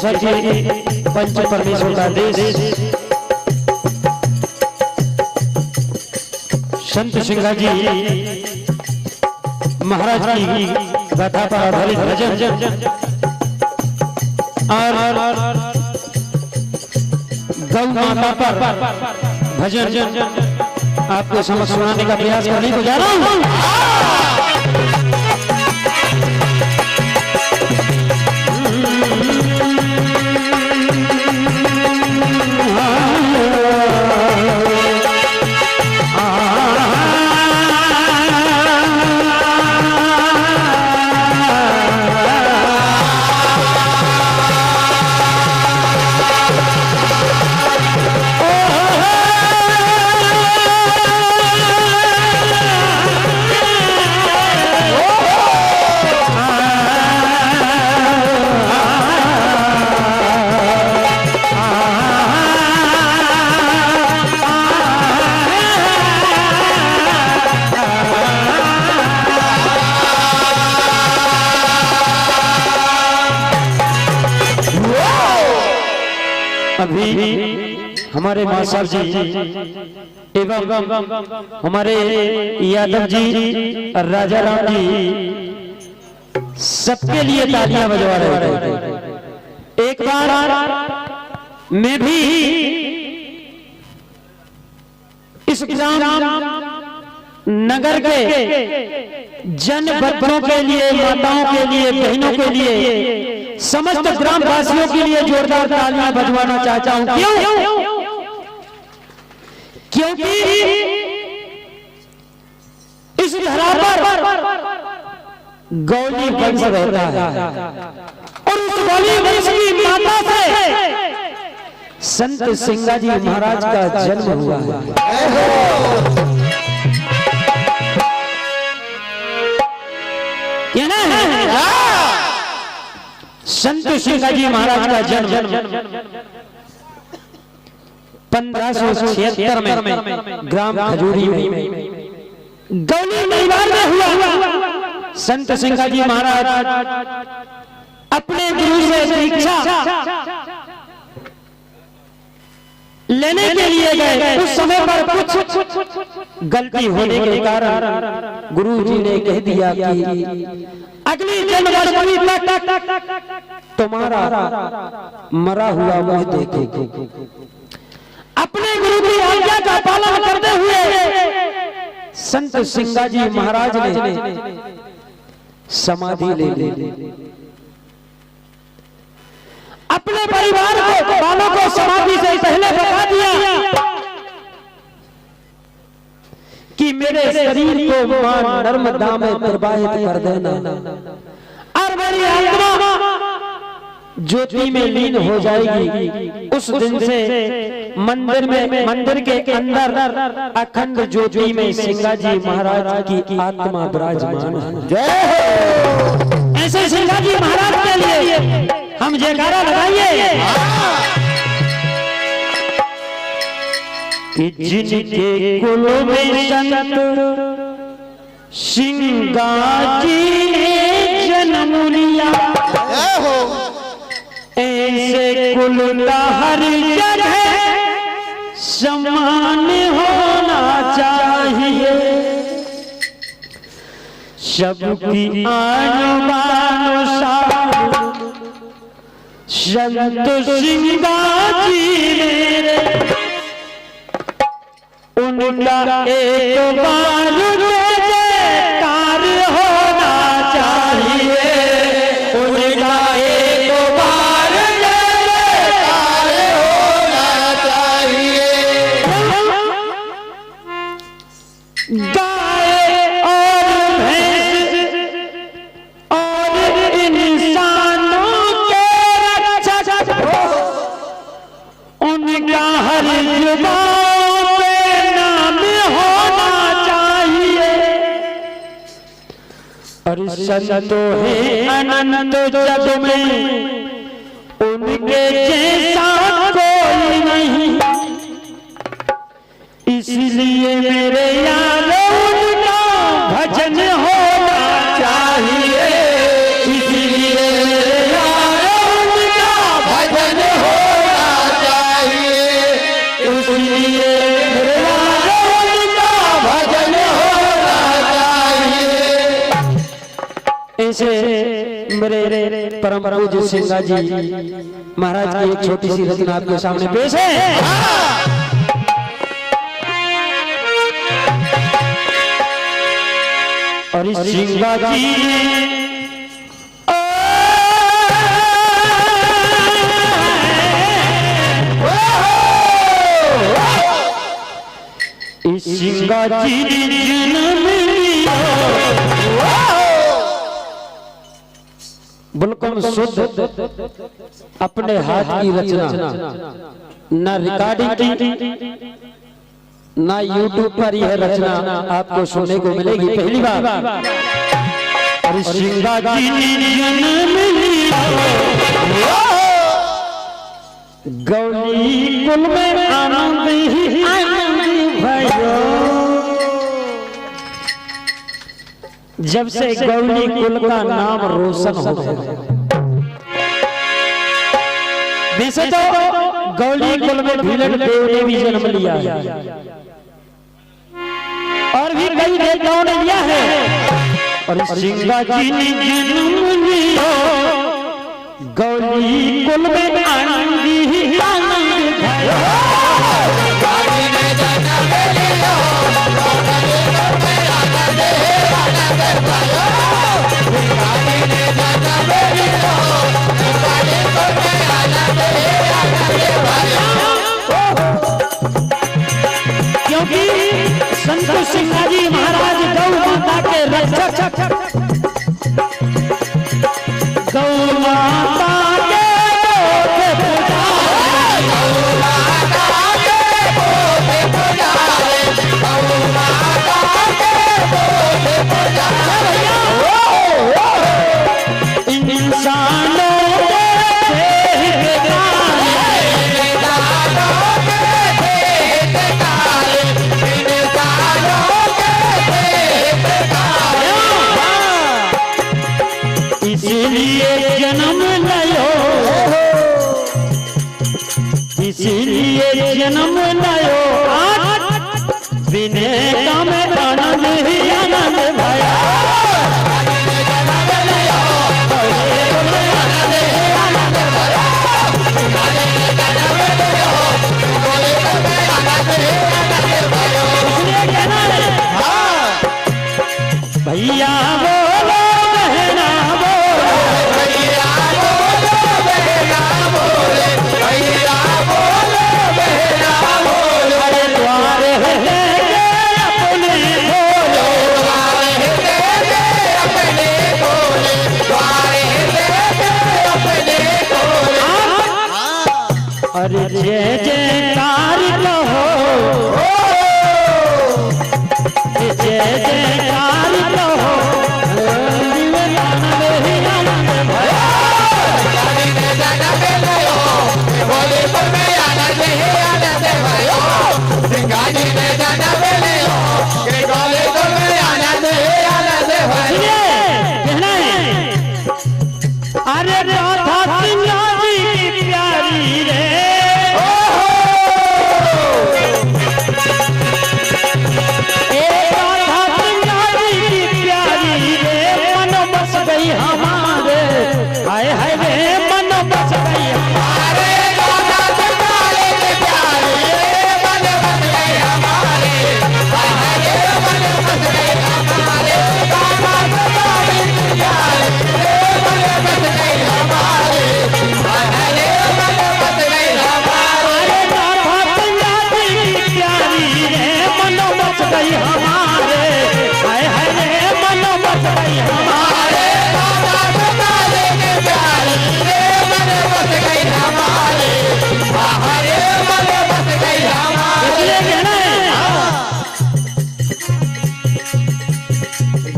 जैसा कि पंच परमेश्वर का देश संत सिंगा जी महाराज की गाथा पर आधारित भजन और गौ माता पर भजन आपको समझ सुनाने का प्रयास करने को जा रहा हूँ। अभी हमारे मां साहब जी एवं हमारे यादव जी और राजा राम जी सबके लिए तालियां बजवा रहे थे। एक बार मैं भी इस ग्राम नगर के जन बच्चों के लिए, माताओं के लिए, बहनों के लिए, समस्त ग्राम वासियों के लिए जोरदार तालियां बजवाना चाहता हूं। क्यों? क्योंकि इस धरा पर गौली वंश रहता है और उस गौली वंश की माता से संत सिंगा जी महाराज का जन्म हुआ है। संत सिंगा जी महाराज का जन्म 1576 में ग्राम खजूरी में गौली नैवार में हुआ। संत सिंगा जी महाराज अपने गुरु से दीक्षा लेने के लिए गए। उस समय पर कुछ गलती होने के कारण गुरु जी ने कह दिया कि अगली जन्मवर्षी तक तुम्हारा मरा हुआ मुझ देखेंगे। अपने गुरु की आज्ञा का पालन करते हुए संत सिंगा जी महाराज ने समाधि ले ली। अपने परिवार को, बालों को समाधि से पहले बता दिया कि मेरे शरीर को मां नर्मदा में प्रवाहित कर देना और मेरी आत्मा ज्योति में लीन हो जाएगी। उस दिन से मंदिर के अंदर अखंड ज्योति में सिंगा जी महाराज की आत्मा विराजमान है। जय। ऐसे सिंगा जी महाराज के लिए हम जयकारा लगाइए कि जिनके कुल में संत सिंगा जी ने जन्म लिया, ऐसे कुल का हर जगह समान होना चाहिए। सबकी आन बान संत सिंगा जी मेरे, उनका एक बार जयकार होना चाहिए। उनका एक बार जयकार होना चाहिए। गाय और भैंस और इंसानों के रक्षक उनका हर जुबान पे नाम होना चाहिए। और संतो है अनंत जग में, उनके जैसा कोई नहीं। इसलिए मेरे यारों उनका भजन होना चाहिए। इसलिए मेरे यारों उनका ऐसे मेरे परम पूज्य सिंगा जी महाराज की एक छोटी सी रचना आपके सामने पेश है। और इस सिंगा जी इस सिंगा जी जन्म लिया बिल्कुल शुद्ध अपने हाथ की रचना, ना रिकॉर्डिंग की ना यूट्यूब पर यह रचना आपको सुनने को मिलेगी पहली बार। और सिंगा जी ने जन्म लिया गौरी कुल में आनंद ही आनंद भयो। जब से गौरी कुल का नाम रोशन हो गया, वैसे तो गौरी कुल में भीलड़ देव ने भी जन्म लिया और भी कई देवताओं ने लिया है। और सिंगा जी ने जन्म लिया गौरी कुल में आनंद ही आनंद भयो। क्योंकि संत सिंगा जी महाराज गौ माता के रक्षक, गौ माता इसीलिए जन्म लायो विनय का में आनंद ही आनंद भया। भैया बोलो बहना बोलो, भैया बोलो बहना बोले, भैया बोलो बहना बोलो। अरे द्वारे अपने बोलो, द्वारे अपने बोले, द्वारे अपने बोले। अरे जय जयकार कहो, जय जयकार कहो, अरे राधा सिंगा जी की प्यारी रे, राधा सिंगा जी की प्यारी रे, मन बस गई हमारे, हाय हाय रे मन बस गई हमारे। राधा सिंगा जी की प्यारी रे, मन बस गई हमारे, हाय हाय रे मन बस गई हमारे। राधा सिंगा जी की प्यारी रे, मन बस गई हमारे, हाय हाय रे मन बस गई हमारे। राधा सिंगा जी की प्यारी रे, मन बस गई हमारे, हाय हाय रे मन बस गई हमारे। राधा सिंगा जी की प्यारी रे, मन बस गई हमारे, हाय हाय रे मन बस गई हमारे। इसलिए कहना है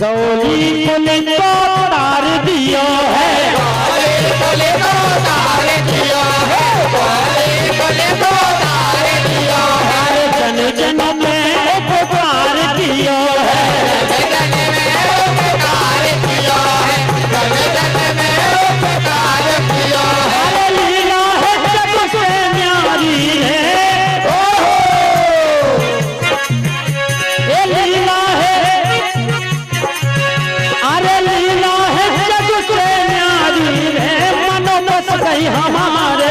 गौरी कुल को तार दियो है, गौरी कुल को तार दियो है, गौरी कुल को तार दियो है। जन जन में उपकार कियो है, जन जन में उपकार कियो है, जन जन में उपकार कियो है। अरे लीला है सबसे न्यारी है, ये लीला है, अरे लीला कहीं हमारे